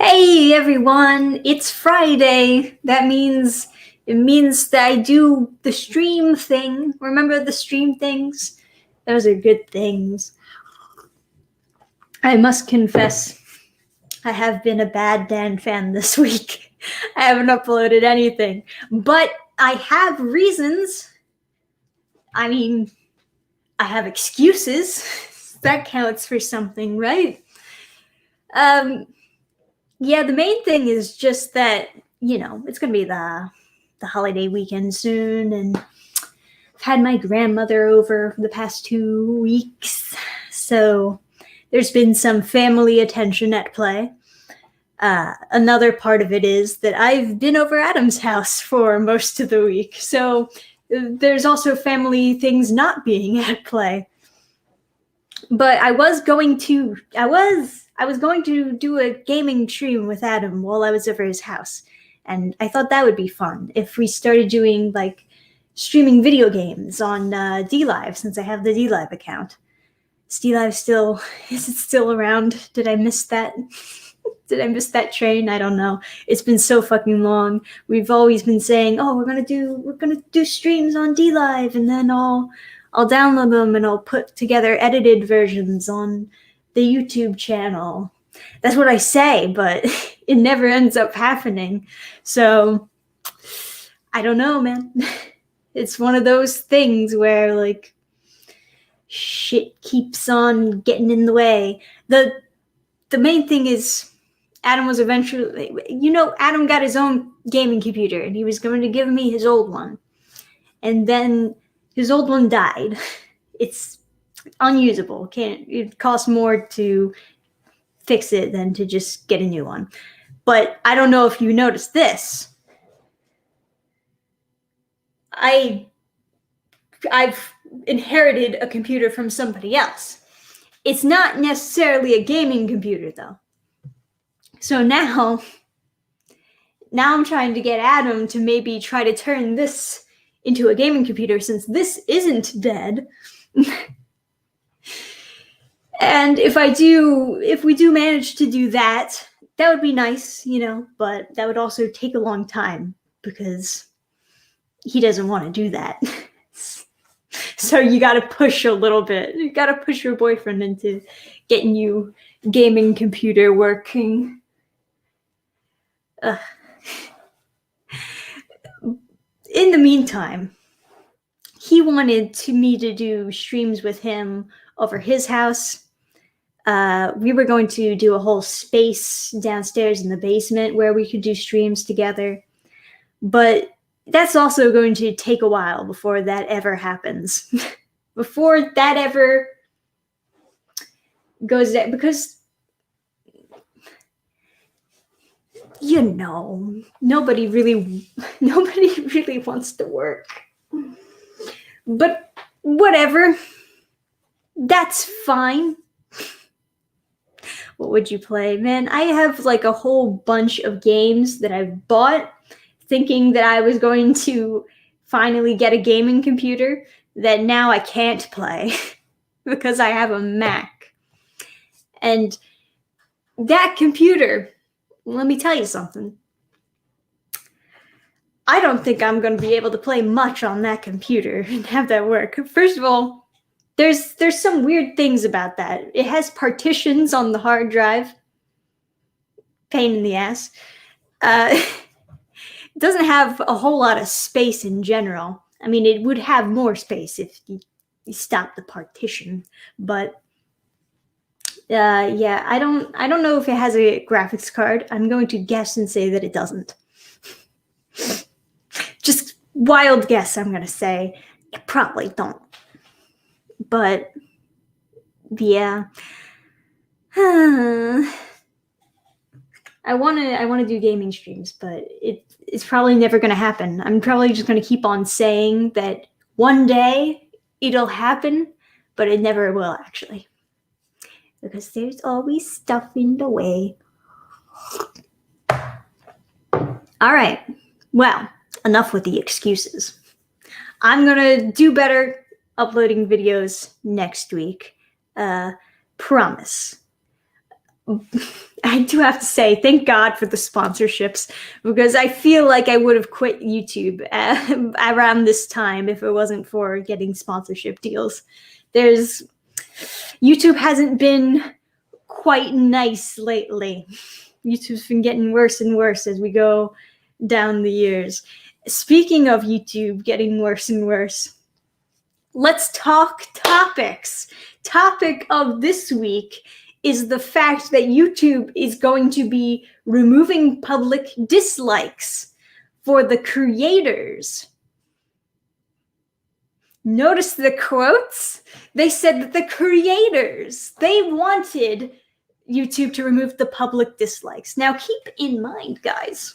Hey everyone, it's Friday. It means that I do the stream thing. Remember the stream things? Those are good things. I must confess, I have been a bad Dannphan this week. I haven't uploaded anything, but I have reasons. I mean, I have excuses. That counts for something, right? Yeah, the main thing is just that, it's going to be the holiday weekend soon, and I've had my grandmother over for the past 2 weeks, so there's been some family attention at play. Another part of it is that I've been over Adam's house for most of the week, so there's also family things not being at play. But I was going to do a gaming stream with Adam while I was over his house. And I thought that would be fun if we started doing like streaming video games on DLive, since I have the DLive account. Is it still around? Did I miss that? Did I miss that train? I don't know. It's been so fucking long. We've always been saying, "Oh, we're gonna do streams on DLive, and then I'll download them and I'll put together edited versions on the YouTube channel." That's what I say, but it never ends up happening. So I don't know, man. It's one of those things where like shit keeps on getting in the way. The main thing is Adam was eventually, Adam got his own gaming computer and he was going to give me his old one. And then his old one died. It's unusable. It costs more to fix it than to just get a new one. But I don't know if you noticed this. I've inherited a computer from somebody else. It's not necessarily a gaming computer though. So now I'm trying to get Adam to maybe try to turn this into a gaming computer, since this isn't dead. And if we do manage to do that, that would be nice, but that would also take a long time because he doesn't want to do that. So you got to push a little bit. You got to push your boyfriend into getting you gaming computer working. In the meantime, he wanted me to do streams with him over his house. We were going to do a whole space downstairs in the basement where we could do streams together. But that's also going to take a while before that ever happens. Before that ever goes there, because nobody really wants to work. But whatever. That's fine. What would you play? Man, I have like a whole bunch of games that I've bought thinking that I was going to finally get a gaming computer that now I can't play because I have a Mac. And that computer, let me tell you something. I don't think I'm going to be able to play much on that computer and have that work. First of all, there's some weird things about that. It has partitions on the hard drive. Pain in the ass. It doesn't have a whole lot of space in general. I mean, it would have more space if you stop the partition. But yeah, I don't know if it has a graphics card. I'm going to guess and say that it doesn't. Just wild guess, I'm going to say. It probably don't. But yeah. I want to do gaming streams, but it's probably never going to happen. I'm probably just going to keep on saying that one day it'll happen, but it never will actually. Because there's always stuff in the way. All right. Well, enough with the excuses. I'm going to do better uploading videos next week. Promise. I do have to say, thank God for the sponsorships, because I feel like I would have quit YouTube around this time if it wasn't for getting sponsorship deals. YouTube hasn't been quite nice lately. YouTube's been getting worse and worse as we go down the years. Speaking of YouTube getting worse and worse, let's talk topics. Topic of this week is the fact that YouTube is going to be removing public dislikes for the creators. Notice the quotes? They said that the creators, they wanted YouTube to remove the public dislikes. Now keep in mind, guys,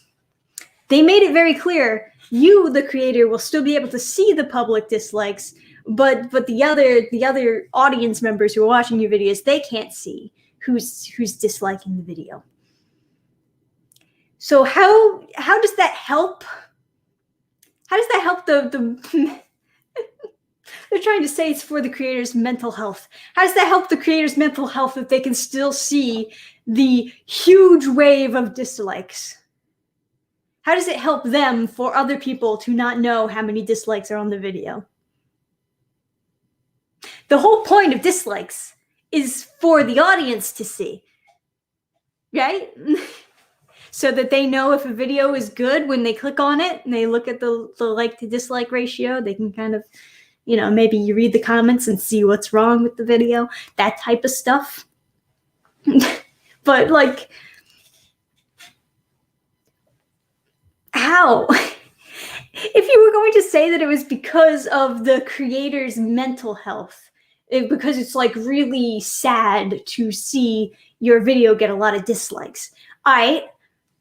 they made it very clear, you, the creator, will still be able to see the public dislikes, but the other audience members who are watching your videos, they can't see who's disliking the video. So how does that help? How does that help the they're trying to say it's for the creators' mental health. How does that help the creators' mental health if they can still see the huge wave of dislikes? How does it help them for other people to not know how many dislikes are on the video? The whole point of dislikes is for the audience to see, right? So that they know if a video is good when they click on it and they look at the like to dislike ratio, they can kind of, maybe you read the comments and see what's wrong with the video, that type of stuff. But like, how? If you were going to say that it was because of the creator's mental health, because it's like really sad to see your video get a lot of dislikes, all right,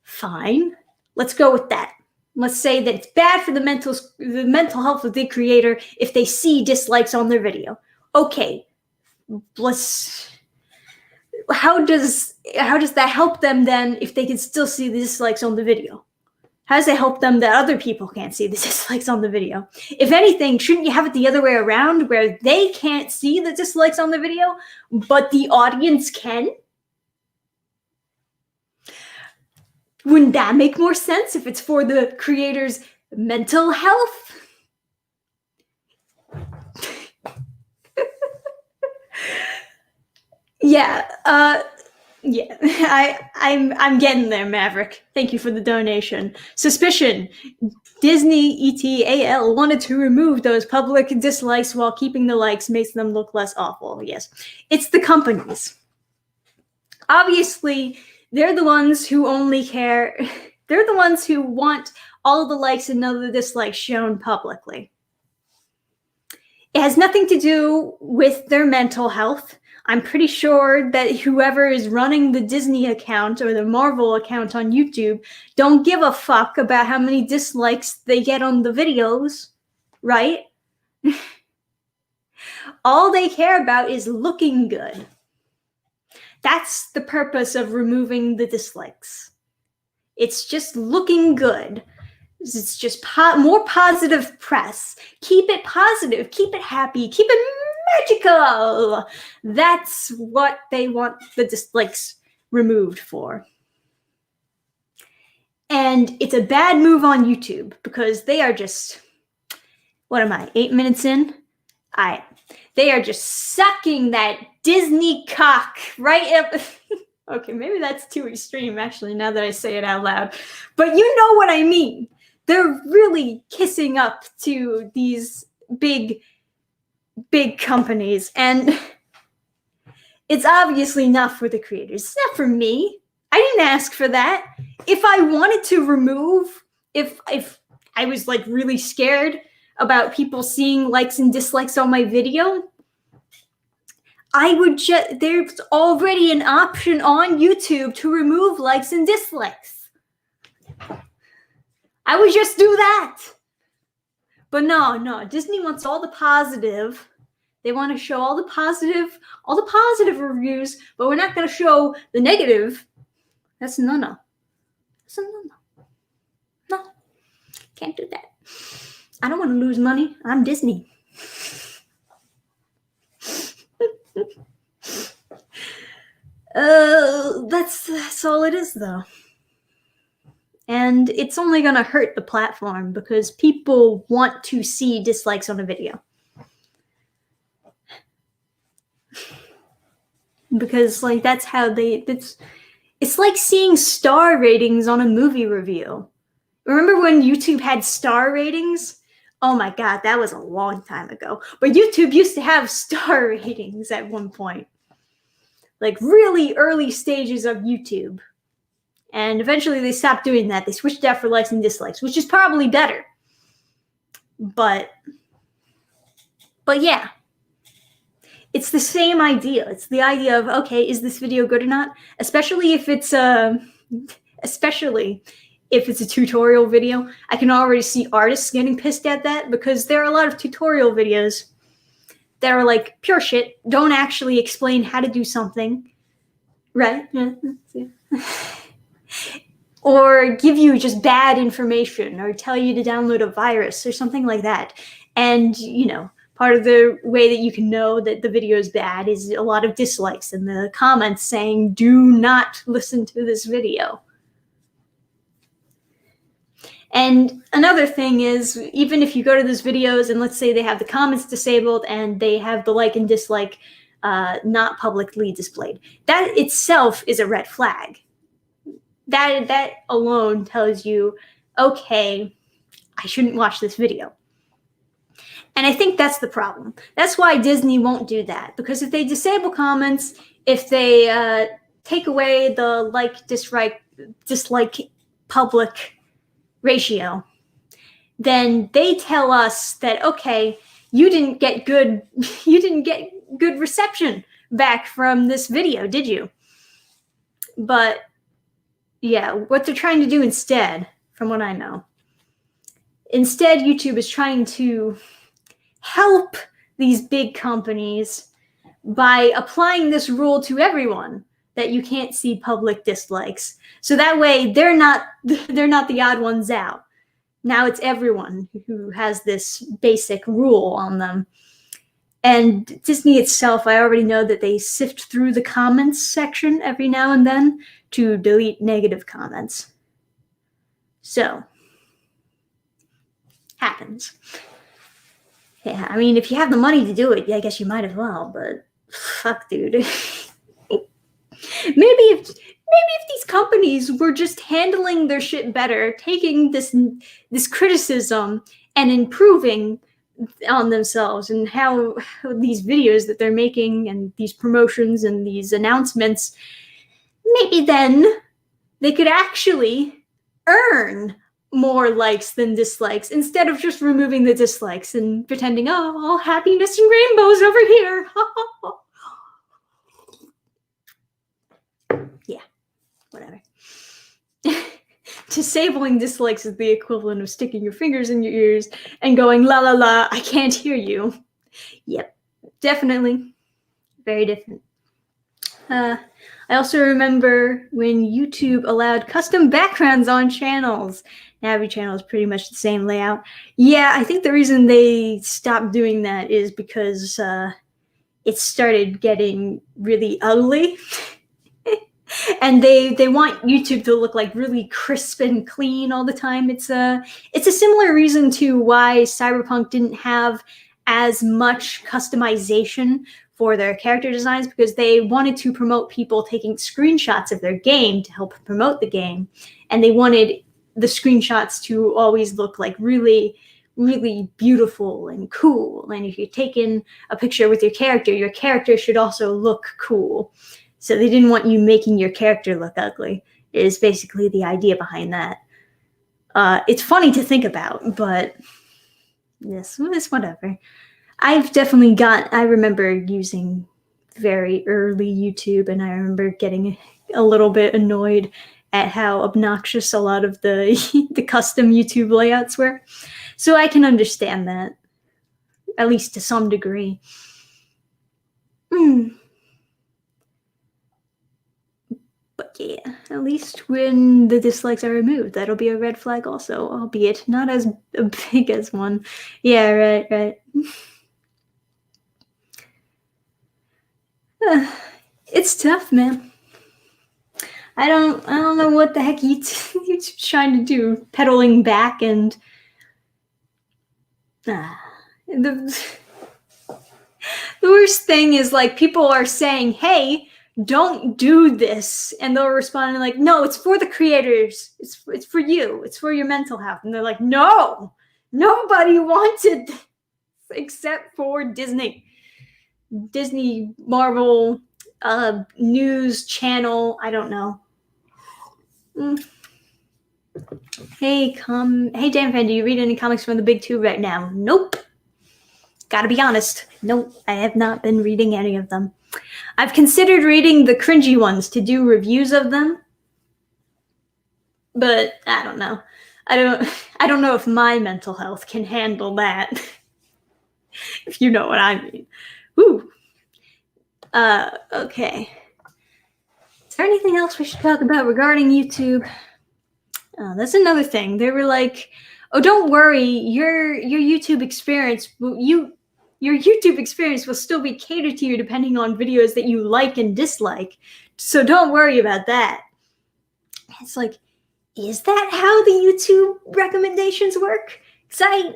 fine, let's go with that. Let's say that it's bad for the mental health of the creator if they see dislikes on their video. Okay, how does that help them then if they can still see the dislikes on the video? How does it help them that other people can't see the dislikes on the video? If anything, shouldn't you have it the other way around where they can't see the dislikes on the video, but the audience can? Wouldn't that make more sense if it's for the creator's mental health? Yeah, I'm getting there, Maverick. Thank you for the donation. Suspicion. Disney ETAL wanted to remove those public dislikes while keeping the likes makes them look less awful. Yes, it's the companies. Obviously, they're the ones who only care. They're the ones who want all the likes and none of the dislikes shown publicly. It has nothing to do with their mental health. I'm pretty sure that whoever is running the Disney account or the Marvel account on YouTube don't give a fuck about how many dislikes they get on the videos, right? All they care about is looking good. That's the purpose of removing the dislikes. It's just looking good. It's just more positive press. Keep it positive. Keep it happy. Keep it magical. That's what they want the dislikes removed for. And it's a bad move on YouTube because they are just, what am I, 8 minutes in? They are just sucking that Disney cock right up. Okay, maybe that's too extreme, actually, now that I say it out loud. But you know what I mean. They're really kissing up to these big companies. And it's obviously not for the creators. It's not for me. I didn't ask for that. If I wanted to remove, if I was like really scared about people seeing likes and dislikes on my video, I would just, there's already an option on YouTube to remove likes and dislikes. I would just do that. But no, Disney wants all the positive. They want to show all the positive reviews, but we're not going to show the negative. That's no. That's a no. No, can't do that. I don't want to lose money. I'm Disney. That's all it is, though. And it's only going to hurt the platform because people want to see dislikes on a video. Because, like, that's how it's like seeing star ratings on a movie review. Remember when YouTube had star ratings? Oh my god, that was a long time ago. But YouTube used to have star ratings at one point. Like, really early stages of YouTube. And eventually they stopped doing that. They switched out for likes and dislikes, which is probably better. But yeah. It's the same idea. It's the idea of, okay, is this video good or not? Especially if it's a tutorial video. I can already see artists getting pissed at that because there are a lot of tutorial videos that are like pure shit, don't actually explain how to do something, right? Or give you just bad information or tell you to download a virus or something like that. And, part of the way that you can know that the video is bad is a lot of dislikes in the comments saying, do not listen to this video. And another thing is, even if you go to those videos and let's say they have the comments disabled and they have the like and dislike not publicly displayed, that itself is a red flag. That alone tells you, okay, I shouldn't watch this video. And I think that's the problem. That's why Disney won't do that. Because if they disable comments, if they take away the like-dislike public ratio, then they tell us that, okay, you didn't get good reception back from this video, did you? But yeah, what they're trying to do instead, from what I know, instead YouTube is trying to help these big companies by applying this rule to everyone that you can't see public dislikes. So that way they're not the odd ones out. Now it's everyone who has this basic rule on them. And Disney itself, I already know that they sift through the comments section every now and then to delete negative comments. So, happens. Yeah, I mean, if you have the money to do it, yeah, I guess you might as well, but fuck, dude. Maybe if these companies were just handling their shit better, taking this criticism and improving on themselves and how these videos that they're making and these promotions and these announcements, maybe then they could actually earn more likes than dislikes instead of just removing the dislikes and pretending, oh, all happiness and rainbows over here. Yeah, whatever. Disabling dislikes is the equivalent of sticking your fingers in your ears and going, la la la, I can't hear you. Yep, definitely. Very different. I also remember when YouTube allowed custom backgrounds on channels. Now every channel is pretty much the same layout. Yeah, I think the reason they stopped doing that is because it started getting really ugly. And they want YouTube to look like really crisp and clean all the time. It's a similar reason to why Cyberpunk didn't have as much customization for their character designs, because they wanted to promote people taking screenshots of their game to help promote the game, and they wanted the screenshots to always look like really, really beautiful and cool. And if you're taking a picture with your character should also look cool. So they didn't want you making your character look ugly, is basically the idea behind that. It's funny to think about, but yes, it's whatever. I remember using very early YouTube, and I remember getting a little bit annoyed at how obnoxious a lot of the the custom YouTube layouts were. So I can understand that, at least to some degree. But yeah, at least when the dislikes are removed, that'll be a red flag also, albeit not as big as one. Yeah, right. It's tough, man. I don't know what the heck YouTube's trying to do, pedaling back and the worst thing is like people are saying, "Hey, don't do this," and they'll respond like, "No, it's for the creators. It's for you. It's for your mental health." And they're like, "No, nobody wanted this except for Disney, Marvel, news channel. I don't know." Hey, Dannphan, do you read any comics from the big two right now? Nope. Gotta be honest. Nope, I have not been reading any of them. I've considered reading the cringy ones to do reviews of them, but I don't know. I don't know if my mental health can handle that. If you know what I mean. Woo. Okay. Is there anything else we should talk about regarding YouTube? That's another thing. They were like, "Oh, don't worry, your YouTube experience your YouTube experience will still be catered to you depending on videos that you like and dislike. So don't worry about that." It's like, is that how the YouTube recommendations work? Because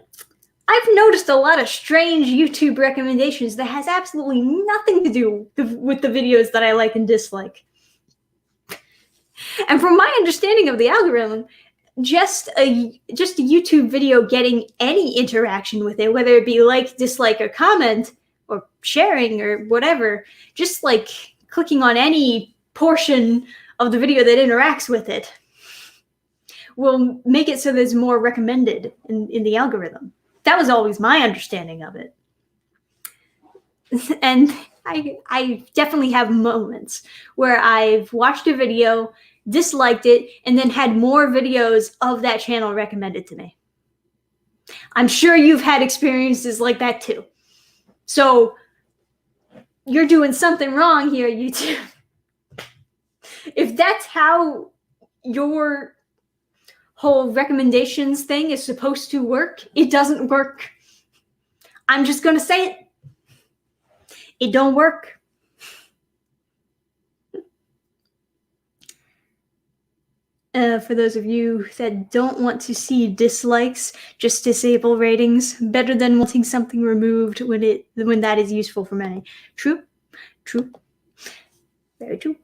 I've noticed a lot of strange YouTube recommendations that has absolutely nothing to do with the videos that I like and dislike. And from my understanding of the algorithm, just a YouTube video getting any interaction with it, whether it be like, dislike, or comment, or sharing, or whatever, just like clicking on any portion of the video that interacts with it will make it so there's more recommended in the algorithm. That was always my understanding of it. And I definitely have moments where I've watched a video, disliked it, and then had more videos of that channel recommended to me. I'm sure you've had experiences like that too. So you're doing something wrong here, YouTube. If that's how your whole recommendations thing is supposed to work, it doesn't work. I'm just gonna say it. It don't work. For those of you that don't want to see dislikes, just disable ratings. Better than wanting something removed when that is useful for many. True, very true.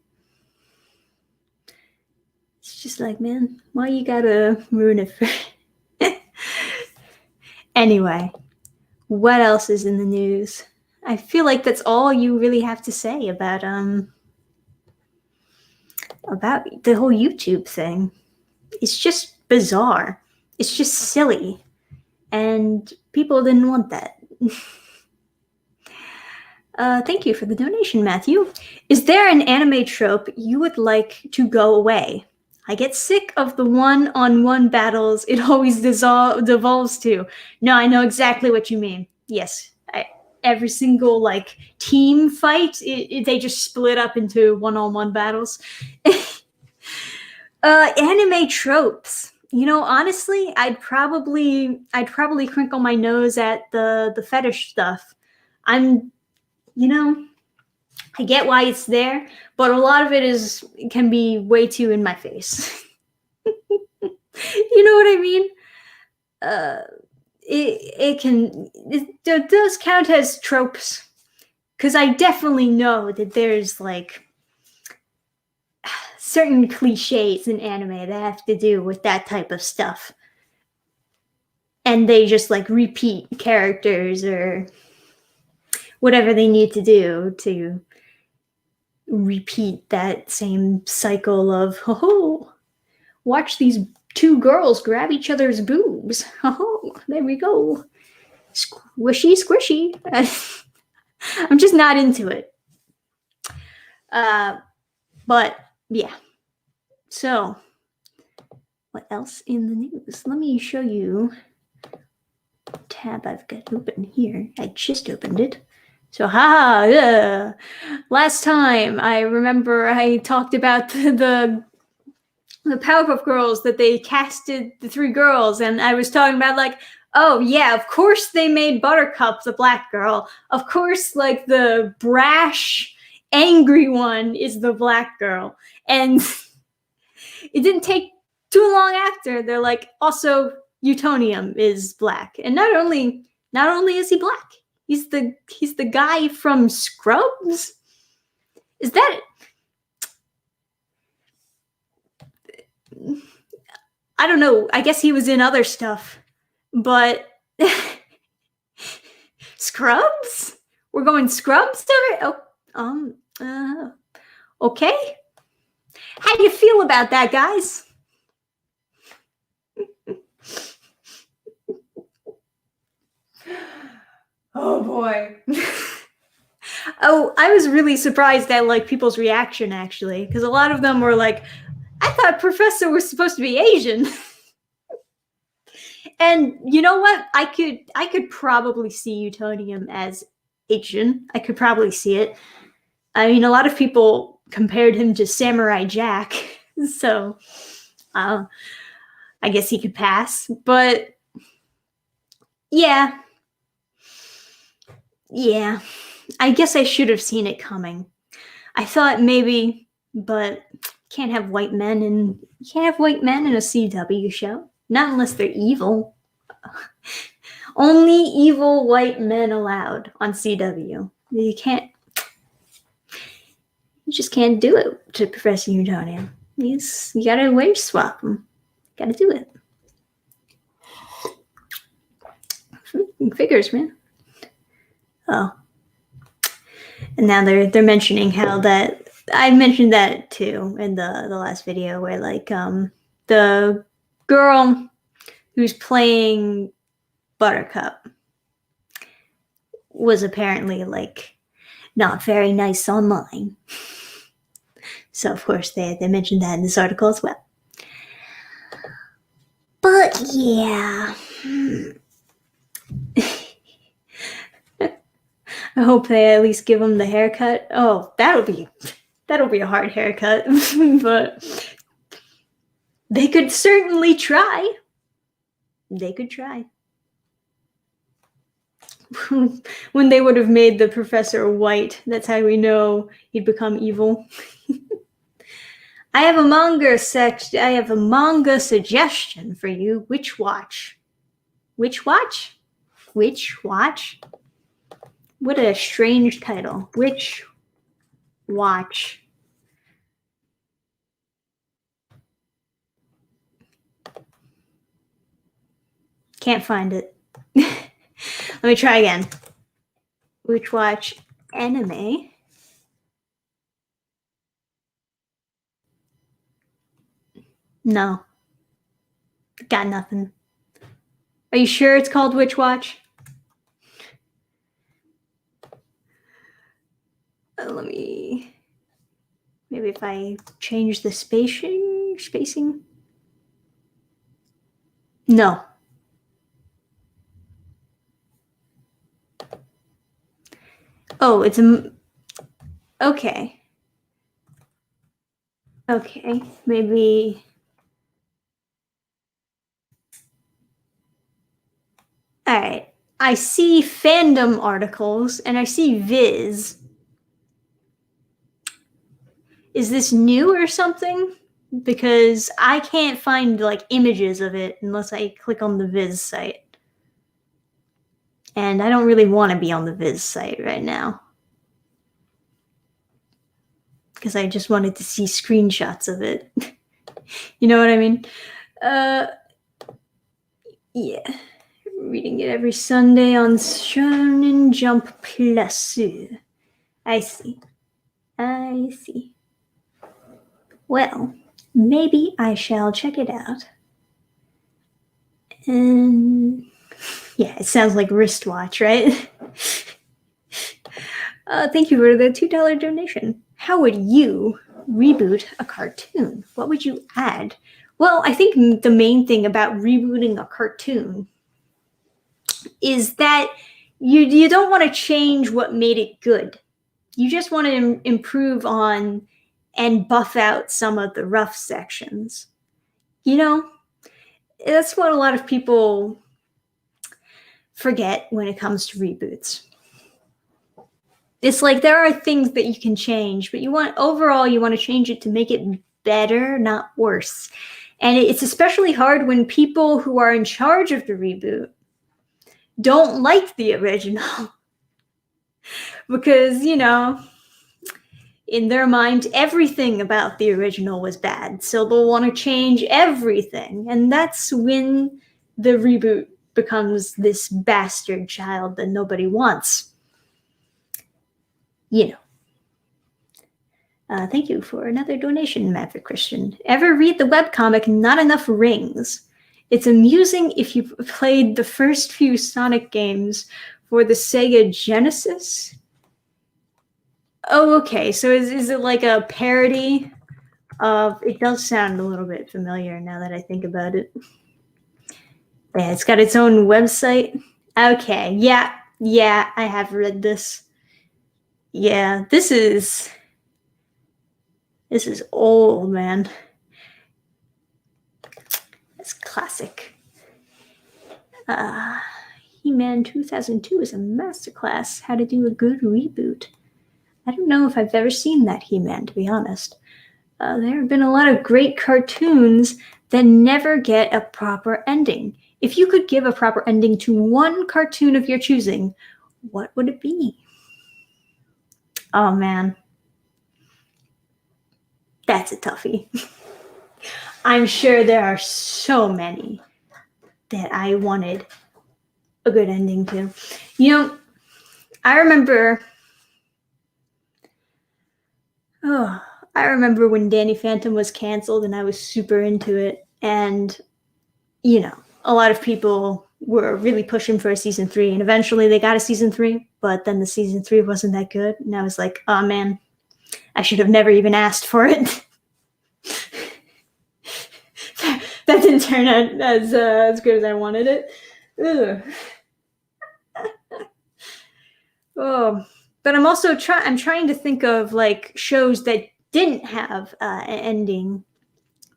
It's just like, man, why you gotta ruin it for? Anyway, what else is in the news? I feel like that's all you really have to say about the whole YouTube thing. It's just bizarre. It's just silly. And people didn't want that. Thank you for the donation, Matthew. Is there an anime trope you would like to go away? I get sick of the one-on-one battles it always devolves to. No, I know exactly what you mean. Yes, every single like team fight, they just split up into one-on-one battles. Anime tropes. You know, honestly, I'd probably crinkle my nose at the fetish stuff. I get why it's there, but a lot of it can be way too in my face. You know what I mean? It does count as tropes, because I definitely know that there's like certain cliches in anime that have to do with that type of stuff, and they just like repeat characters or whatever they need to do to repeat that same cycle of, oh, watch these two girls grab each other's boobs. Oh, there we go. Squishy. I'm just not into it. But yeah. So, what else in the news? Let me show you the tab I've got open here. I just opened it. So, last time I remember I talked about the Powerpuff Girls, that they casted the 3 girls, and I was talking about like, oh yeah, of course they made Buttercup the black girl. Of course, like the brash, angry one is the black girl. And It didn't take too long after they're like, also Utonium is black, and not only is he black, he's the guy from Scrubs. Is that? I don't know. I guess he was in other stuff, but Scrubs? We're going Scrubs today? Okay. How do you feel about that, guys? Oh boy. Oh, I was really surprised at like people's reaction actually, because a lot of them were like, I thought Professor was supposed to be Asian. And you know what? I could probably see Utonium as Asian. I could probably see it. I mean, a lot of people compared him to Samurai Jack, so I guess he could pass. But yeah, I guess I should have seen it coming. I thought maybe, but can't have white men in a CW show. Not unless they're evil. Only evil white men allowed on CW. You just can't do it to Professor Utonium. You gotta wage swap him. Gotta do it. Figures, man. Oh. And now they're mentioning how that I mentioned that too in the last video where like the girl who's playing Buttercup was apparently like not very nice online. So of course they mentioned that in this article as well. But yeah. I hope they at least give him the haircut. Oh, that'll be a hard haircut. But they could certainly try. They could try. When they would have made the professor white, that's how we know he'd become evil. I have a manga suggestion for you. Which watch? What a strange title. Which watch? Can't find it. Let me try again. Which watch anime? No. Got nothing. Are you sure it's called Witch Watch? Let me... Maybe if I change the spacing? No. Oh, it's a... Okay. Okay, maybe... Alright. I see fandom articles, and I see Viz. Is this new or something? Because I can't find, like, images of it unless I click on the Viz site. And I don't really want to be on the Viz site right now. Because I just wanted to see screenshots of it. You know what I mean? Yeah. Reading it every Sunday on Shonen Jump Plus. I see. Well, maybe I shall check it out. And yeah, it sounds like wristwatch, right? Thank you for the $2 donation. How would you reboot a cartoon? What would you add? Well, I think the main thing about rebooting a cartoon is that you don't want to change what made it good. You just want to improve on and buff out some of the rough sections. You know, that's what a lot of people forget when it comes to reboots. It's like there are things that you can change, but you want to change it to make it better, not worse. And it's especially hard when people who are in charge of the reboot don't like the original. Because, you know, in their mind, everything about the original was bad. So they'll want to change everything. And that's when the reboot becomes this bastard child that nobody wants. You know. Thank you for another donation, Maverick Christian. Ever read the webcomic Not Enough Rings? It's amusing if you've played the first few Sonic games for the Sega Genesis. Oh, okay. So is it like a parody of... It does sound a little bit familiar now that I think about it. Yeah, it's got its own website. Okay, yeah, I have read this. Yeah, this is old, man. It's classic. He-Man 2002 is a masterclass how to do a good reboot. I don't know if I've ever seen that He-Man, to be honest. There have been a lot of great cartoons that never get a proper ending. If you could give a proper ending to one cartoon of your choosing, what would it be? Oh, man. That's a toughie. I'm sure there are so many that I wanted a good ending to. You know, I remember when Danny Phantom was canceled and I was super into it. And, you know, a lot of people were really pushing for a season 3. And eventually they got a season 3. But then the season 3 wasn't that good. And I was like, oh, man, I should have never even asked for it. That didn't turn out as good as I wanted it. Oh, but I'm also trying to think of like shows that didn't have an ending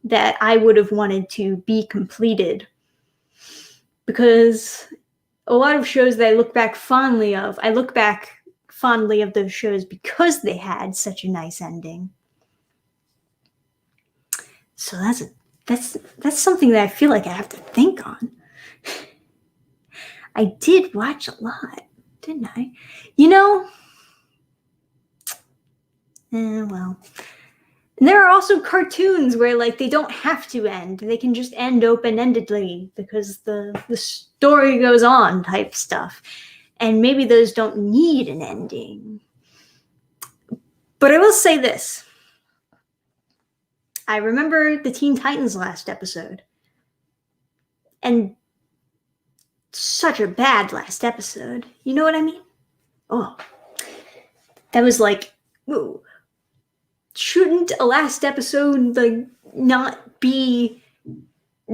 that I would have wanted to be completed, because a lot of shows that I look back fondly of those shows because they had such a nice ending. So that's something that I feel like I have to think on. I did watch a lot, didn't I? You know, well. And there are also cartoons where like they don't have to end. They can just end open-endedly because the story goes on type stuff. And maybe those don't need an ending. But I will say this. I remember the Teen Titans last episode. And such a bad last episode. You know what I mean? Oh. That was like, whoa. Shouldn't a last episode like not be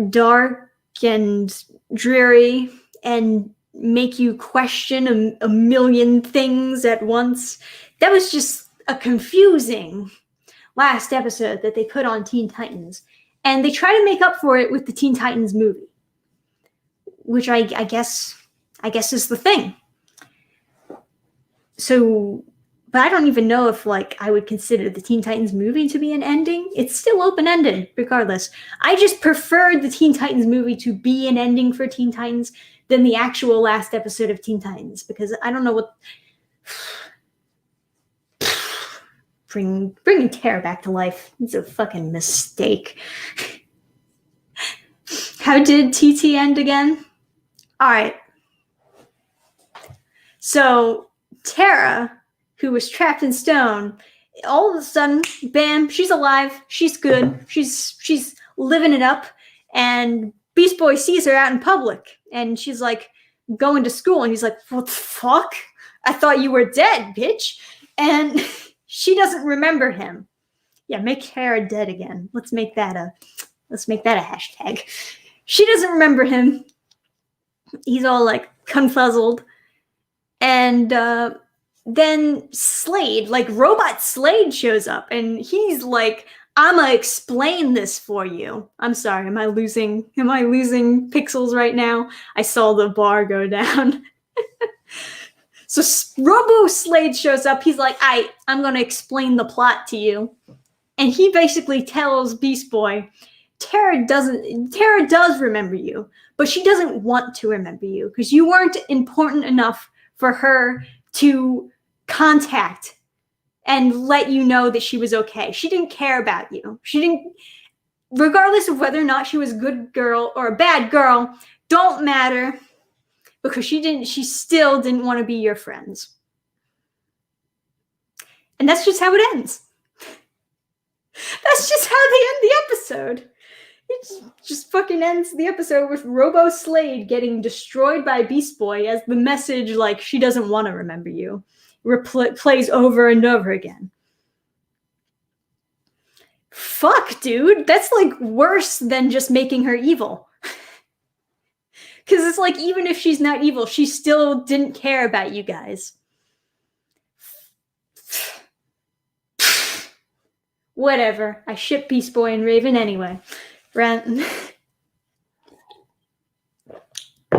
dark and dreary and make you question a million things at once? That was just a confusing last episode that they put on Teen Titans. And they try to make up for it with the Teen Titans movie, which I guess is the thing. So, but I don't even know if like I would consider the Teen Titans movie to be an ending. It's still open-ended regardless. I just preferred the Teen Titans movie to be an ending for Teen Titans than the actual last episode of Teen Titans, because I don't know what... Bringing Terra back to life. It's a fucking mistake. How did TT end again? All right. So Terra, who was trapped in stone, all of a sudden, bam, she's alive. She's good. She's living it up. And Beast Boy sees her out in public, and she's like going to school, and he's like, "What the fuck? I thought you were dead, bitch." And she doesn't remember him. Yeah, make Terra dead again. Let's make that a hashtag. She doesn't remember him. He's all like confuzzled. And then Slade, like Robot Slade, shows up, and he's like, "I'ma explain this for you." I'm sorry, am I losing pixels right now? I saw the bar go down. So Robo Slade shows up. He's like, I'm gonna explain the plot to you. And he basically tells Beast Boy, Tara does remember you, but she doesn't want to remember you because you weren't important enough for her to contact and let you know that she was okay. She didn't care about you. She didn't, regardless of whether or not she was a good girl or a bad girl, don't matter, because she still didn't want to be your friends. And that's just how it ends. That's just how they end the episode. It just fucking ends the episode with Robo Slade getting destroyed by Beast Boy as the message, like, she doesn't want to remember you, plays over and over again. Fuck, dude. That's, like, worse than just making her evil. Because it's like, even if she's not evil, she still didn't care about you guys. Whatever. I ship Beast Boy and Raven anyway.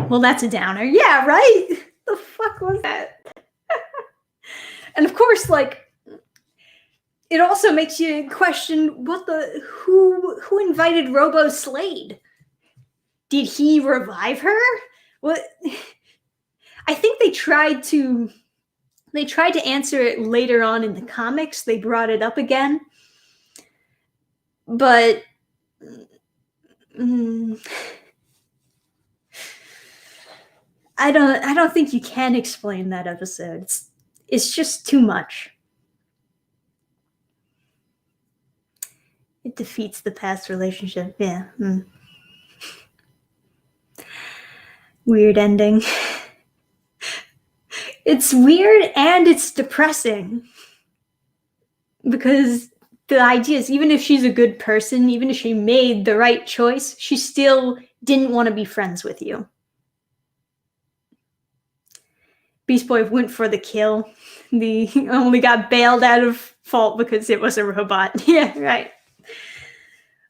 Well, that's a downer. Yeah, right? The fuck was that? And of course, like, it also makes you question who invited Robo Slade? Did he revive her? What? I think they tried to answer it later on in the comics. They brought it up again. But I don't think you can explain that episode. It's just too much. It defeats the past relationship. Yeah. Weird ending. It's weird and it's depressing. Because the idea is, even if she's a good person, even if she made the right choice, she still didn't want to be friends with you. Beast Boy went for the kill. He only got bailed out of fault because it was a robot. Yeah, right.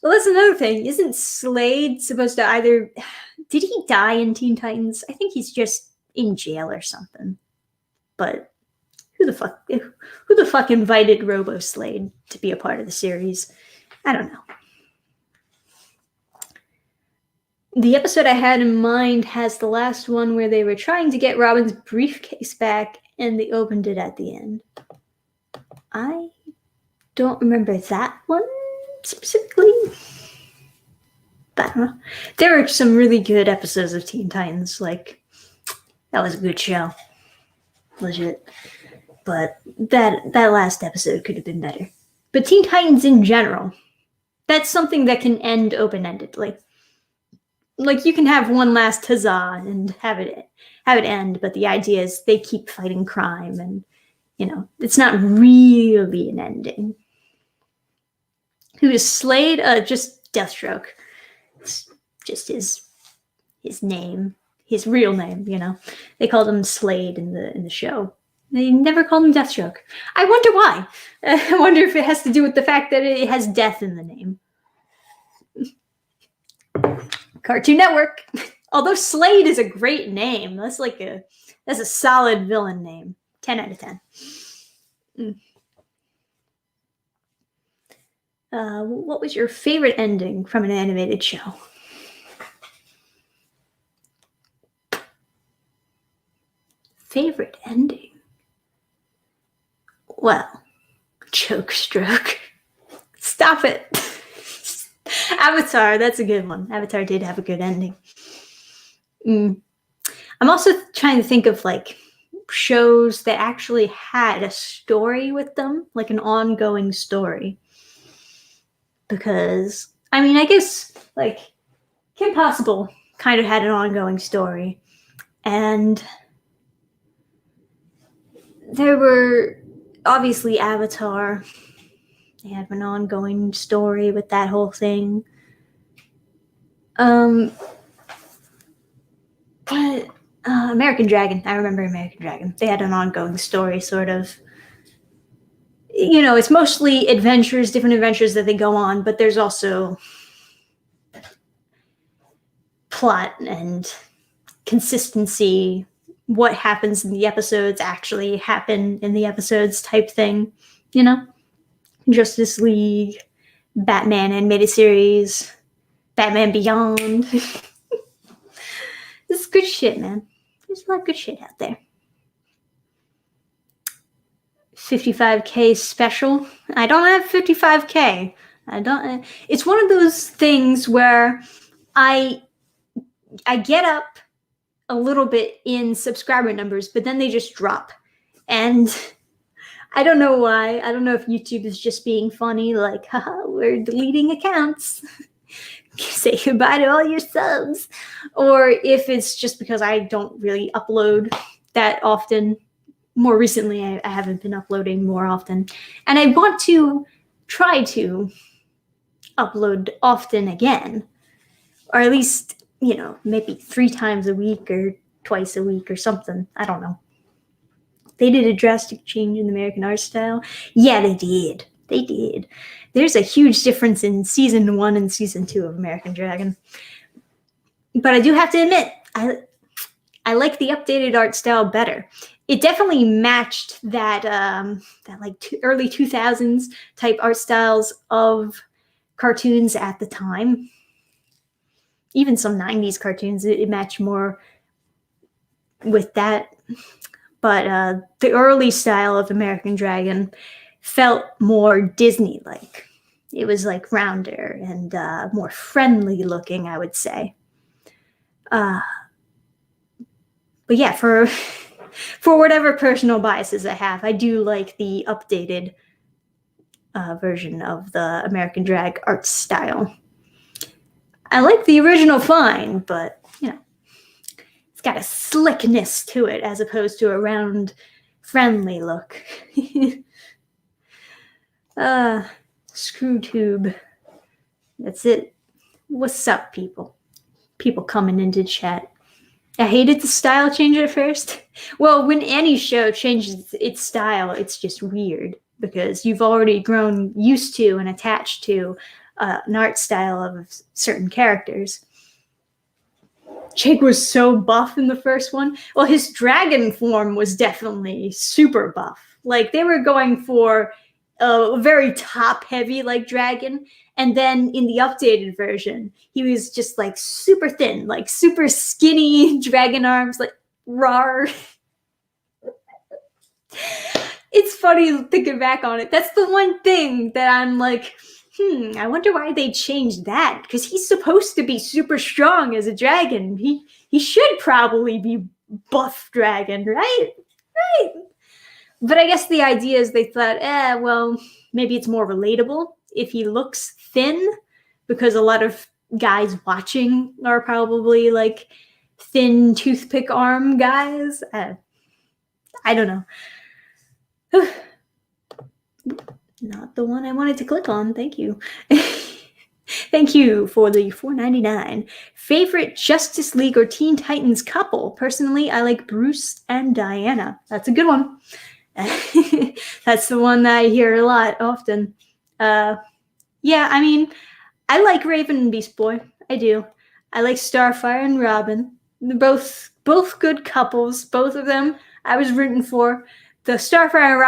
Well, that's another thing. Isn't Slade supposed to either... Did he die in Teen Titans? I think he's just in jail or something. But who the fuck invited Robo Slade to be a part of the series? I don't know. The episode I had in mind has the last one where they were trying to get Robin's briefcase back and they opened it at the end. I don't remember that one specifically. But I don't know. There were some really good episodes of Teen Titans. Like, that was a good show. Legit. But that last episode could have been better. But Teen Titans in general, that's something that can end open-endedly. Like, you can have one last huzzah and have it end, but the idea is they keep fighting crime and, it's not really an ending. Who is Slade? Just Deathstroke. It's just his name, his real name, They called him Slade in the show. They never called him Deathstroke. I wonder why. I wonder if it has to do with the fact that it has death in the name. Cartoon Network. Although Slade is a great name. That's a solid villain name. 10 out of 10. What was your favorite ending from an animated show? Favorite ending? Well, choke stroke. Stop it. Avatar, that's a good one. Avatar did have a good ending. I'm also trying to think of shows that actually had a story with them, like an ongoing story. Because, I guess, Kim Possible kind of had an ongoing story. And there were, obviously, Avatar. They had an ongoing story with that whole thing. But American Dragon. I remember American Dragon. They had an ongoing story, sort of. It's mostly different adventures that they go on, but there's also plot and consistency. What happens in the episodes actually happen in the episodes type thing, Justice League, Batman animated series, Batman Beyond. This is good shit, man. There's a lot of good shit out there. 55K special. I don't have 55K. I don't. It's one of those things where I get up a little bit in subscriber numbers, but then they just drop. And I don't know why. I don't know if YouTube is just being funny, like, haha, we're deleting accounts. Say goodbye to all your subs. Or if it's just because I don't really upload that often. More recently, I haven't been uploading more often. And I want to try to upload often again. Or at least, maybe 3 times a week or twice a week or something. I don't know. They did a drastic change in the American art style. Yeah, they did. They did. There's a huge difference in season 1 and season 2 of American Dragon. But I do have to admit, I like the updated art style better. It definitely matched that like early 2000s type art styles of cartoons at the time. Even some 90s cartoons, it matched more with that. But the early style of American Dragon felt more Disney-like. It was like rounder and more friendly looking, I would say. But yeah, for whatever personal biases I have, I do like the updated version of the American Drag art style. I like the original fine, but it's got a slickness to it as opposed to a round, friendly look. Screw tube. That's it. What's up, people? People coming into chat. I hated the style change at first. Well, when any show changes its style, it's just weird because you've already grown used to and attached to an art style of certain characters. Jake was so buff in the first one. Well, his dragon form was definitely super buff. Like, they were going for a very top-heavy, like, dragon. And then in the updated version, he was just, like, super thin, like, super skinny dragon arms, like, rawr. It's funny thinking back on it. That's the one thing that I'm like, I wonder why they changed that. Because he's supposed to be super strong as a dragon. He should probably be buff dragon, right? Right. But I guess the idea is they thought, well, maybe it's more relatable if he looks thin, because a lot of guys watching are probably like thin toothpick arm guys. I don't know. Not the one I wanted to click on. Thank you. Thank you for the $4.99. Favorite Justice League or Teen Titans couple? Personally, I like Bruce and Diana. That's a good one. That's the one that I hear a lot often. Yeah, I mean, I like Raven and Beast Boy. I do. I like Starfire and Robin. They're both good couples. Both of them I was rooting for. The Starfire and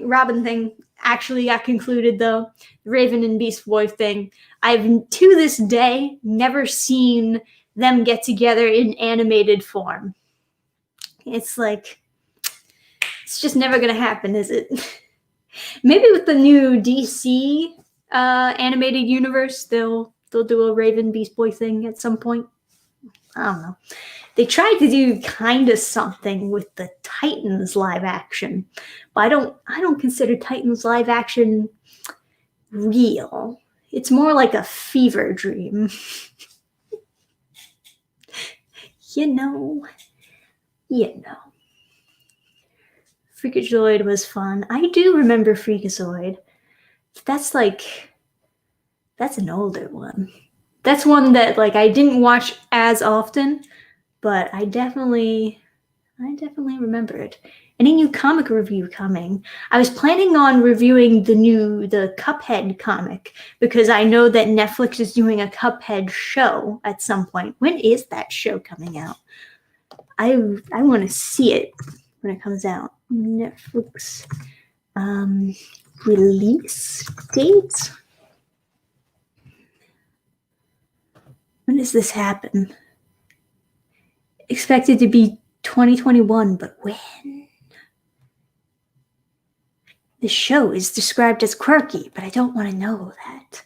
Robin thing actually got concluded, though. The Raven and Beast Boy thing. I've, to this day, never seen them get together in animated form. It's like, it's just never going to happen, is it? Maybe with the new DC animated universe, they'll do a Raven Beast Boy thing at some point. I don't know. They tried to do kind of something with the Titans live action, but I don't consider Titans live action real. It's more like a fever dream. You know. Freakazoid was fun. I do remember Freakazoid. That's an older one. That's one that like I didn't watch as often, but I definitely remember it. Any new comic review coming? I was planning on reviewing the Cuphead comic because I know that Netflix is doing a Cuphead show at some point. When is that show coming out? I want to see it when it comes out. Netflix release date? When does this happen? Expected to be 2021, but when? The show is described as quirky, but I don't want to know that.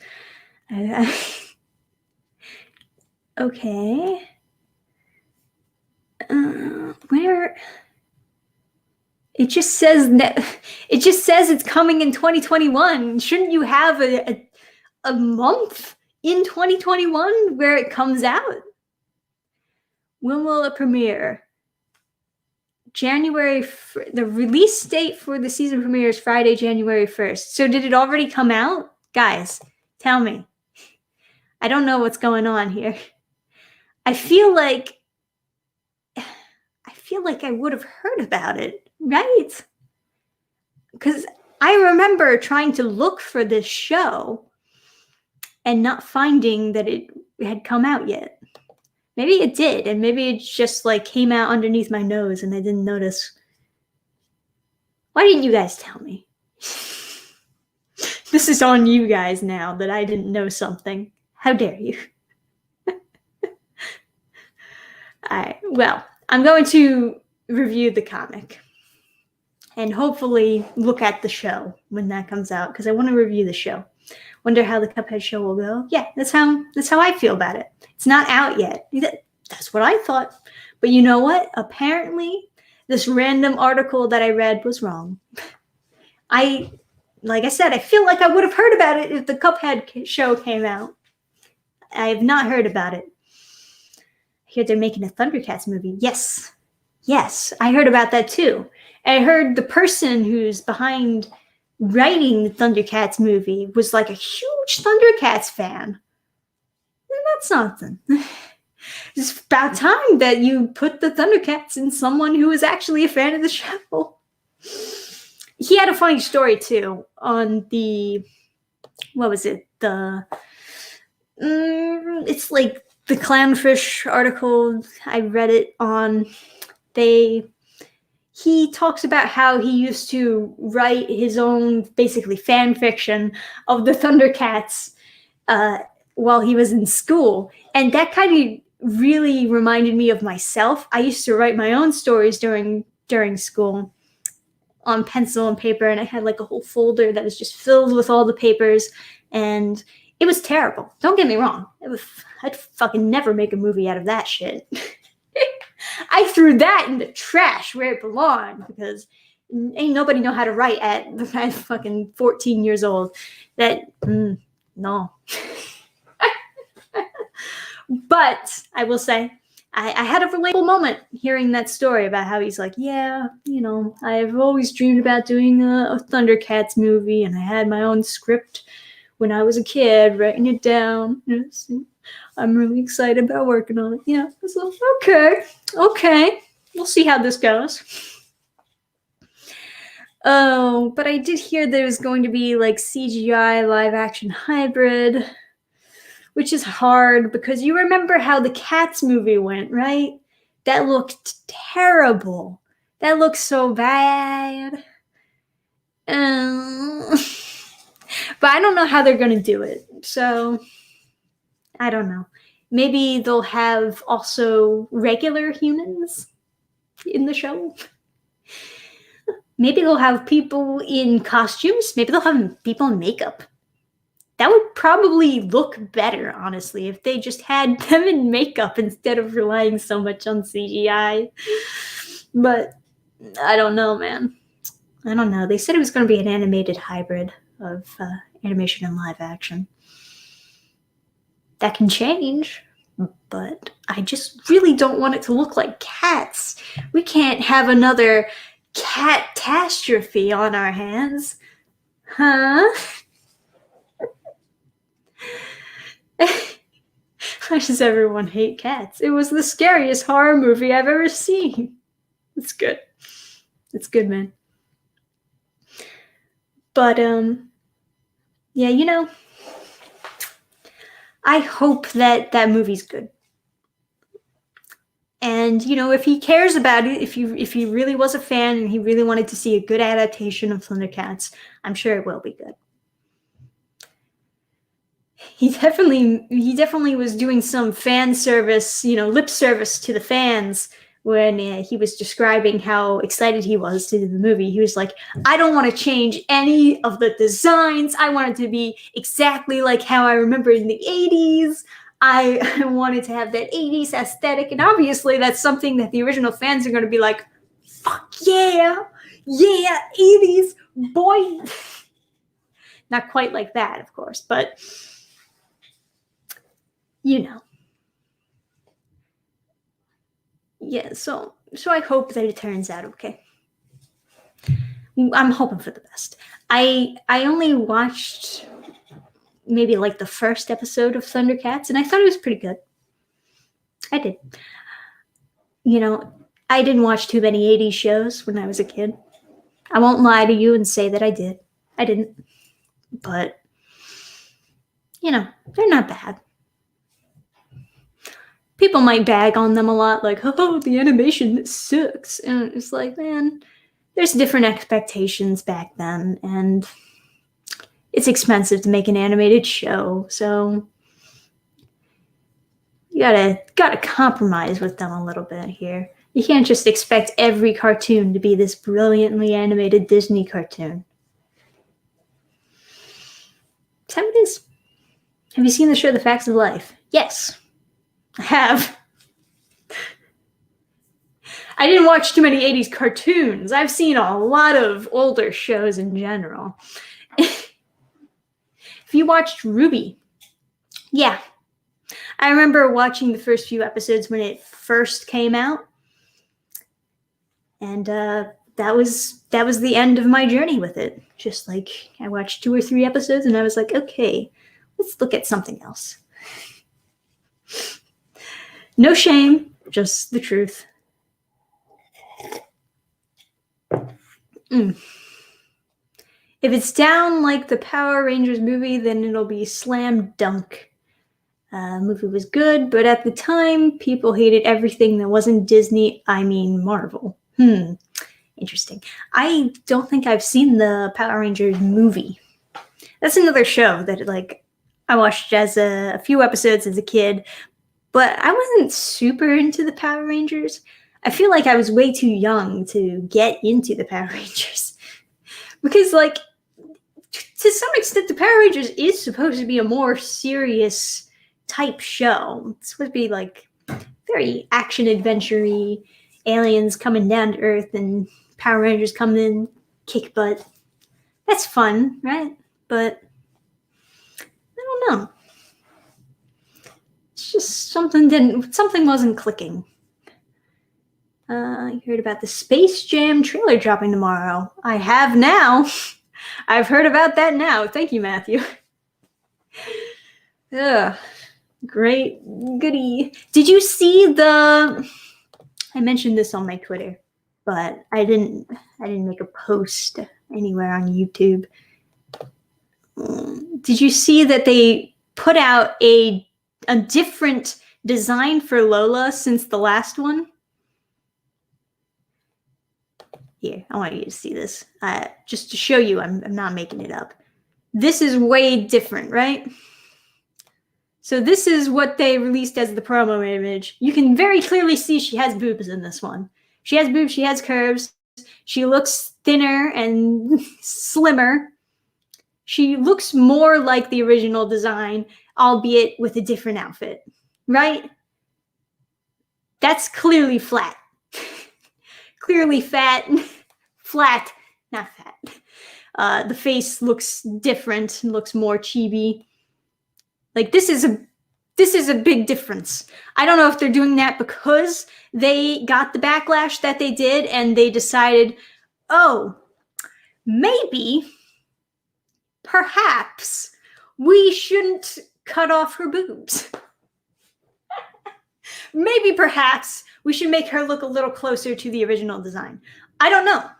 Okay. Where? It just says it's coming in 2021. Shouldn't you have a month in 2021 where it comes out? When will it premiere? The release date for the season premiere is Friday, January 1st. So did it already come out? Guys, tell me. I don't know what's going on here. I feel like I would have heard about it, right? Because I remember trying to look for this show and not finding that it had come out yet. Maybe it did, and maybe it just like came out underneath my nose and I didn't notice. Why didn't you guys tell me? This is on you guys now that I didn't know something. How dare you? Alright, well, I'm going to review the comic and hopefully look at the show when that comes out because I want to review the show. Wonder how the Cuphead show will go. Yeah, that's how I feel about it. It's not out yet. That's what I thought. But you know what? Apparently, this random article that I read was wrong. Like I said, I feel like I would have heard about it if the Cuphead show came out. I have not heard about it. I hear they're making a Thundercats movie. Yes, I heard about that too. I heard the person who's behind writing the Thundercats movie was like a huge Thundercats fan. And that's something. It's about time that you put the Thundercats in someone who is actually a fan of the show. He had a funny story too on the, what was it? It's like the Clownfish article. I read it on. He talks about how he used to write his own basically fan fiction of the Thundercats while he was in school. And that kind of really reminded me of myself. I used to write my own stories during school on pencil and paper, and I had like a whole folder that was just filled with all the papers, and it was terrible. Don't get me wrong. I'd fucking never make a movie out of that shit. I threw that in the trash where it belonged because ain't nobody know how to write at fucking 14 years old. No. But I will say, I had a relatable moment hearing that story about how he's like, yeah, I've always dreamed about doing a Thundercats movie, and I had my own script when I was a kid, writing it down. I'm really excited about working on it. Yeah, so, okay. We'll see how this goes. Oh, but I did hear there's going to be like CGI live action hybrid, which is hard because you remember how the Cats movie went, right? That looked terrible. That looked so bad. But I don't know how they're going to do it. So, I don't know. Maybe they'll have also regular humans in the show. Maybe they'll have people in costumes. Maybe they'll have people in makeup. That would probably look better, honestly, if they just had them in makeup instead of relying so much on CGI. But I don't know, man. I don't know. They said it was going to be an animated hybrid of animation and live action. That can change, but I just really don't want it to look like Cats. We can't have another cat-tastrophe on our hands. Huh? Why does everyone hate cats? It was the scariest horror movie I've ever seen. It's good. It's good, man. But, yeah, I hope that movie's good. And, if he cares about it, if he really was a fan and he really wanted to see a good adaptation of Thundercats, I'm sure it will be good. He definitely was doing some fan service, lip service to the fans when he was describing how excited he was to do the movie. He was like, I don't want to change any of the designs. I want it to be exactly like how I remember in the 80s. I wanted to have that 80s aesthetic. And obviously that's something that the original fans are going to be like, fuck yeah, 80s, boy. Not quite like that, of course, but yeah, so I hope that it turns out okay. I'm hoping for the best. I only watched maybe like the first episode of Thundercats, and I thought it was pretty good. I did. I didn't watch too many 80s shows when I was a kid. I won't lie to you and say that I did. I didn't. But, they're not bad. People might bag on them a lot, like, oh, the animation sucks. And it's like, man, there's different expectations back then, and it's expensive to make an animated show, so you gotta compromise with them a little bit here. You can't just expect every cartoon to be this brilliantly animated Disney cartoon. That's how it is. Have you seen the show The Facts of Life? Yes, I have. I didn't watch too many 80s cartoons. I've seen a lot of older shows in general. If you watched Ruby, yeah. I remember watching the first few episodes when it first came out. And that was the end of my journey with it. Just like I watched 2 or 3 episodes and I was like, okay, let's look at something else. No shame, just the truth. If it's down like the Power Rangers movie, then it'll be slam dunk. Movie was good, but at the time, people hated everything that wasn't Disney, I mean Marvel. Interesting. I don't think I've seen the Power Rangers movie. That's another show that I watched as a few episodes as a kid, but I wasn't super into the Power Rangers. I feel like I was way too young to get into the Power Rangers. Because, to some extent, the Power Rangers is supposed to be a more serious type show. It's supposed to be, very action-adventure-y, aliens coming down to Earth, and Power Rangers come in, kick butt. That's fun, right? But I don't know. It's just something wasn't clicking. You heard about the Space Jam trailer dropping tomorrow. I have now. I've heard about that now. Thank you, Matthew. Great goody. Did you see I mentioned this on my Twitter, but I didn't make a post anywhere on YouTube. Did you see that they put out a different design for Lola since the last one? Here, I want you to see this. Just to show you I'm not making it up. This is way different, right? So this is what they released as the promo image. You can very clearly see she has boobs in this one. She has boobs, she has curves. She looks thinner and slimmer. She looks more like the original design, albeit with a different outfit, right? That's clearly flat. Clearly fat, flat, not fat. The face looks different, looks more chibi. This is a big difference. I don't know if they're doing that because they got the backlash that they did and they decided, oh, maybe, perhaps, we shouldn't cut off her boobs. Maybe, perhaps, we should make her look a little closer to the original design. I don't know.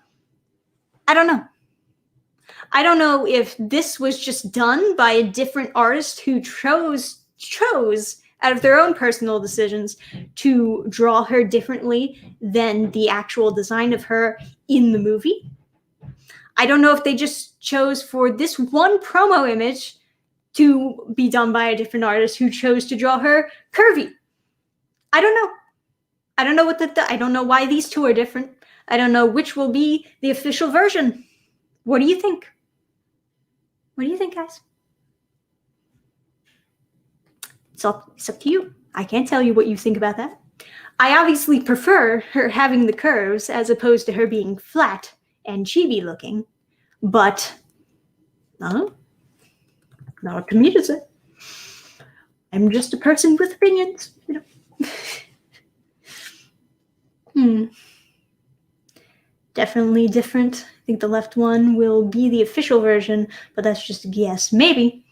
I don't know if this was just done by a different artist who chose out of their own personal decisions to draw her differently than the actual design of her in the movie. I don't know if they just chose for this one promo image to be done by a different artist who chose to draw her curvy. I don't know. I don't know I don't know why these two are different. I don't know which will be the official version. What do you think? What do you think, guys? It's up to you. I can't tell you what you think about that. I obviously prefer her having the curves as opposed to her being flat and chibi looking, but not up to me to say. I'm just a person with opinions, you know. Definitely different. I think the left one will be the official version, but that's just a guess. Maybe.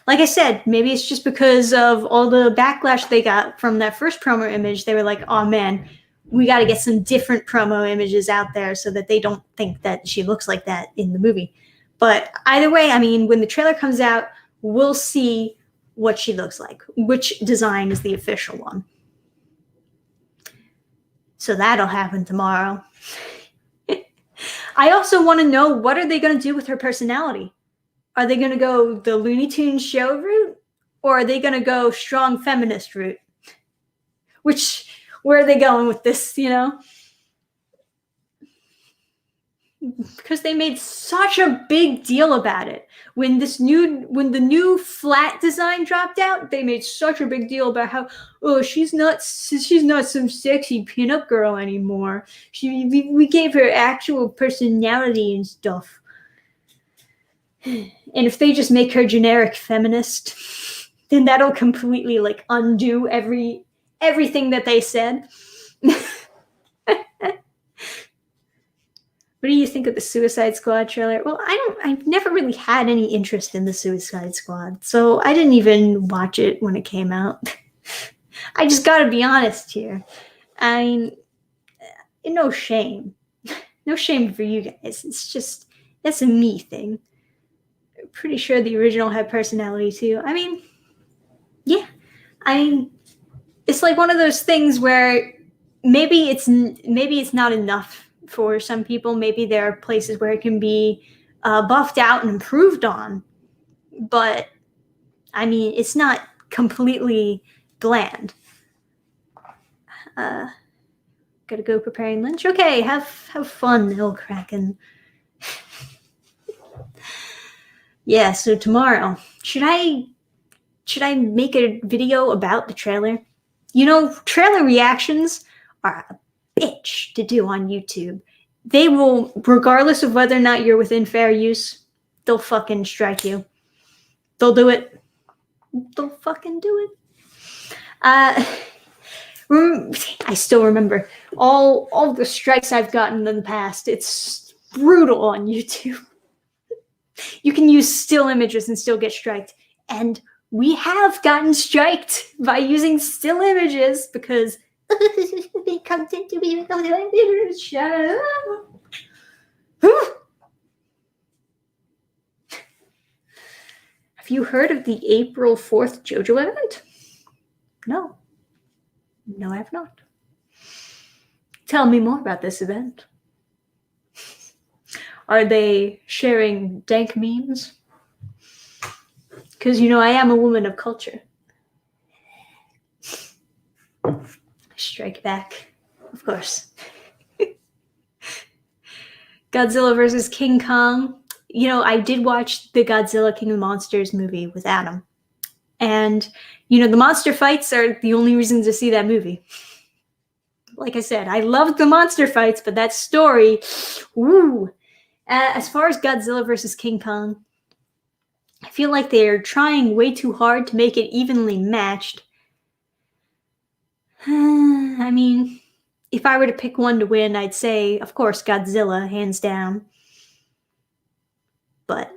Like I said, maybe it's just because of all the backlash they got from that first promo image. They were like, oh man, we got to get some different promo images out there so that they don't think that she looks like that in the movie. But either way, I mean, when the trailer comes out, we'll see what she looks like, which design is the official one. So that'll happen tomorrow. I also want to know, what are they going to do with her personality? Are they going to go the Looney Tunes show route? Or are they going to go strong feminist route? Where are they going with this, you know? Because they made such a big deal about it. When the new flat design dropped out, they made such a big deal about how, oh, she's not some sexy pinup girl anymore. We gave her actual personality and stuff. And if they just make her generic feminist, then that'll completely like undo everything that they said. What do you think of the Suicide Squad trailer? Well, I've never really had any interest in the Suicide Squad, so I didn't even watch it when it came out. I just gotta be honest here. I mean, no shame. No shame for you guys. It's just, that's a me thing. I'm pretty sure the original had personality too. I mean, yeah. It's like one of those things where maybe it's not enough for some people. Maybe there are places where it can be buffed out and improved on, but I mean, it's not completely bland. Gotta go preparing lunch. Okay, have fun, Hill Kraken. Yeah, so tomorrow, should I make a video about the trailer? You know, trailer reactions are a bitch to do on YouTube. They will, regardless of whether or not you're within fair use, they'll fucking strike you. They'll do it. They'll fucking do it. I still remember all the strikes I've gotten in the past. It's brutal on YouTube. You can use still images and still get striked. And we have gotten striked by using still images because they come to me. Shut up. Have you heard of the April 4th JoJo event? No, I have not. Tell me more about this event. Are they sharing dank memes? Because, you know, I am a woman of culture. Strike back, of course. Godzilla versus King Kong. You know, I did watch the Godzilla King of the Monsters movie with Adam. And, you know, the monster fights are the only reason to see that movie. Like I said, I loved the monster fights, but that story, woo. As far as Godzilla versus King Kong, I feel like they're trying way too hard to make it evenly matched. I mean, if I were to pick one to win, I'd say, of course, Godzilla, hands down. But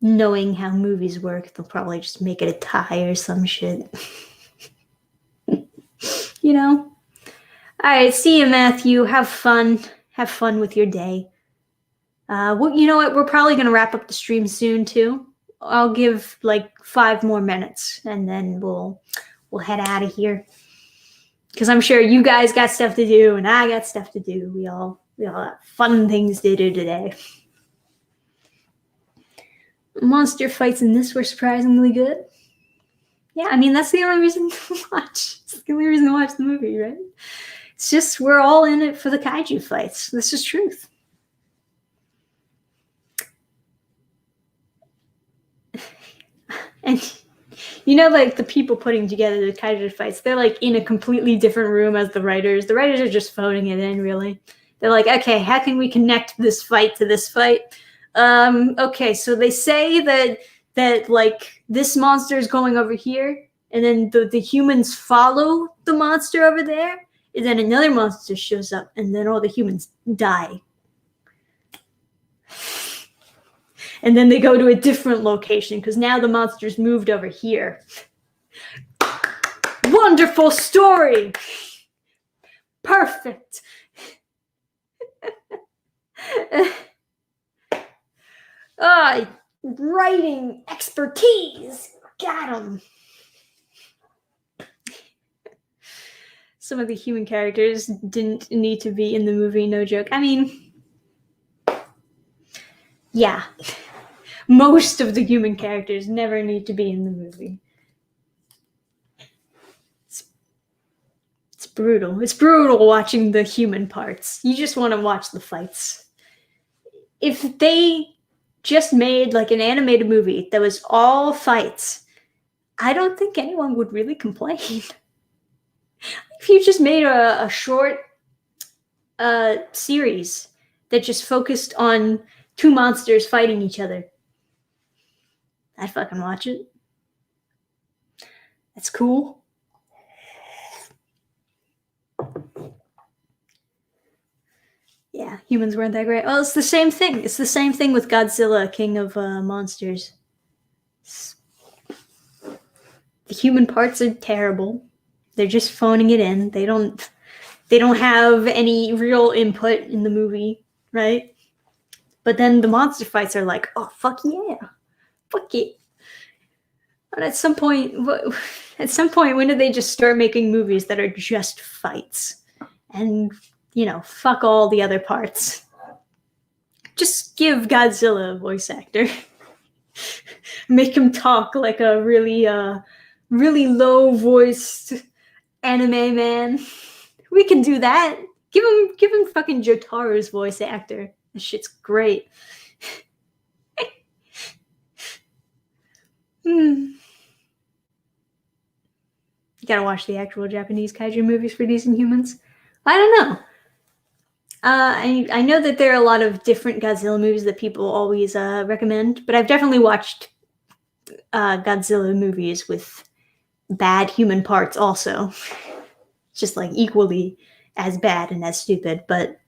knowing how movies work, they'll probably just make it a tie or some shit. You know? All right, see you, Matthew. Have fun. Have fun with your day. Well, you know what? We're probably going to wrap up the stream soon, too. I'll give like 5 more minutes, and then we'll head out of here. Because I'm sure you guys got stuff to do, and I got stuff to do. We all have fun things to do today. Monster fights in this were surprisingly good. Yeah, I mean, that's the only reason to watch. It's the only reason to watch the movie, right? It's just we're all in it for the kaiju fights. This is truth. And you know, like the people putting together the kaiju fights, they're like in a completely different room as the writers. The writers are just phoning it in, really. They're like, okay, how can we connect this fight to this fight? Okay, so they say that like this monster is going over here, and then the humans follow the monster over there, and then another monster shows up, and then all the humans die. And then they go to a different location because now the monster's moved over here. Wonderful story. Perfect. Writing expertise. Got him. Some of the human characters didn't need to be in the movie, no joke. I mean, yeah. Most of the human characters never need to be in the movie. It's brutal. It's brutal watching the human parts. You just want to watch the fights. If they just made like an animated movie that was all fights, I don't think anyone would really complain. If you just made a short series that just focused on 2 monsters fighting each other, I'd fucking watch it. That's cool. Yeah, humans weren't that great. Well, it's the same thing. It's the same thing with Godzilla, King of Monsters. The human parts are terrible. They're just phoning it in. They don't have any real input in the movie, right? But then the monster fights are like, oh, fuck yeah. Fuck it. But at some point, when do they just start making movies that are just fights? And, you know, fuck all the other parts. Just give Godzilla a voice actor. Make him talk like a really low-voiced anime man. We can do that. Give him fucking Jotaro's voice actor. This shit's great. You gotta watch the actual Japanese kaiju movies for Decent Humans. I don't know. I know that there are a lot of different Godzilla movies that people always recommend, but I've definitely watched Godzilla movies with bad human parts also. Just like equally as bad and as stupid, but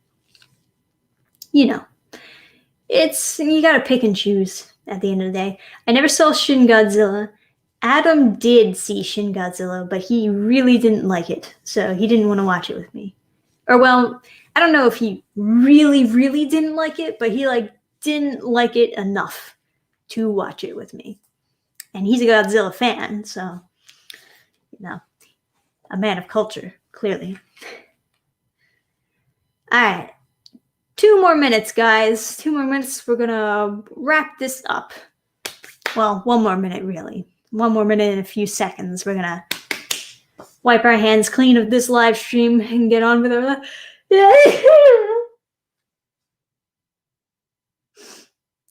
you know, you gotta pick and choose at the end of the day. I never saw Shin Godzilla. Adam did see Shin Godzilla, but he really didn't like it, so he didn't want to watch it with me. Or, well, I don't know if he really, really didn't like it, but he, like, didn't like it enough to watch it with me. And he's a Godzilla fan, so, you know, a man of culture, clearly. All right. 2 more minutes, guys. 2 more minutes. We're going to wrap this up. Well, 1 more minute, really. 1 more minute and a few seconds. We're going to wipe our hands clean of this live stream and get on with it.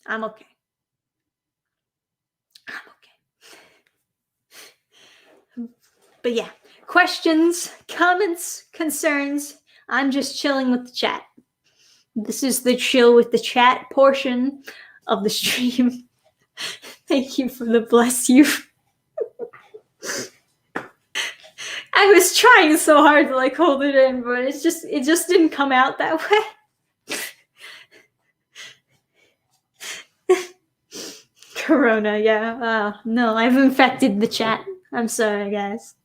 I'm okay. But yeah, questions, comments, concerns. I'm just chilling with the chat. This is the chill with the chat portion of the stream. Thank you for the bless you. I was trying so hard to like hold it in, but it just didn't come out that way. Corona, yeah. No, I've infected the chat. I'm sorry, guys.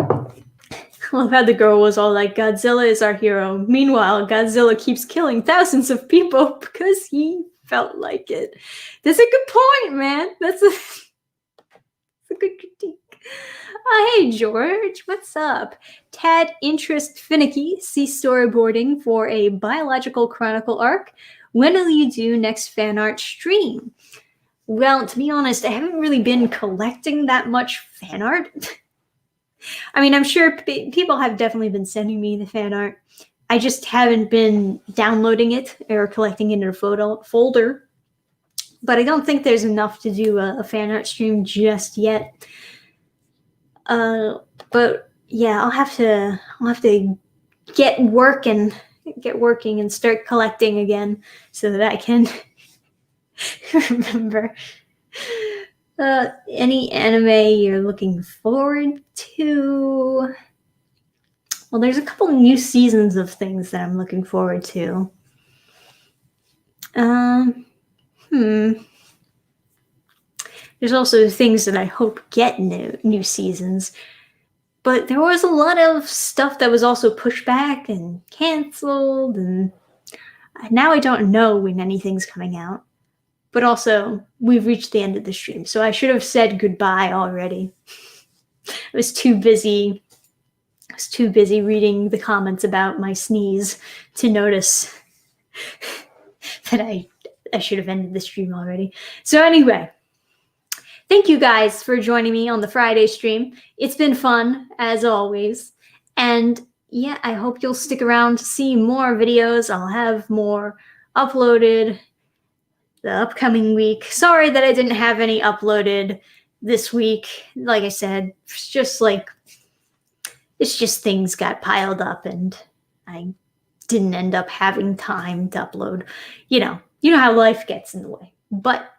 I love how the girl was all like, Godzilla is our hero. Meanwhile, Godzilla keeps killing thousands of people because he felt like it. That's a good point, man. That's a good critique. Hey, George, what's up? Tad Interest Finicky, see storyboarding for a Biological Chronicle arc. When will you do next fan art stream? Well, to be honest, I haven't really been collecting that much fan art. I mean, I'm sure people have definitely been sending me the fan art. I just haven't been downloading it or collecting it in a folder. But I don't think there's enough to do a fan art stream just yet. But yeah, I'll have to get working and start collecting again so that I can remember. Any anime you're looking forward to? Well, there's a couple new seasons of things that I'm looking forward to. There's also things that I hope get new seasons. But there was a lot of stuff that was also pushed back and canceled, and now I don't know when anything's coming out. But also, we've reached the end of the stream, so I should have said goodbye already. I was too busy reading the comments about my sneeze to notice that I should have ended the stream already. So anyway, thank you guys for joining me on the Friday stream. It's been fun, as always. And yeah, I hope you'll stick around to see more videos. I'll have more uploaded the upcoming week. Sorry that I didn't have any uploaded this week. Like I said, it's just things got piled up and I didn't end up having time to upload. You know how life gets in the way. But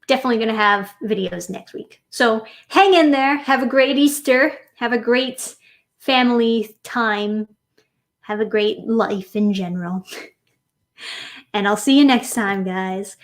definitely going to have videos next week. So hang in there. Have a great Easter. Have a great family time. Have a great life in general. And I'll see you next time, guys.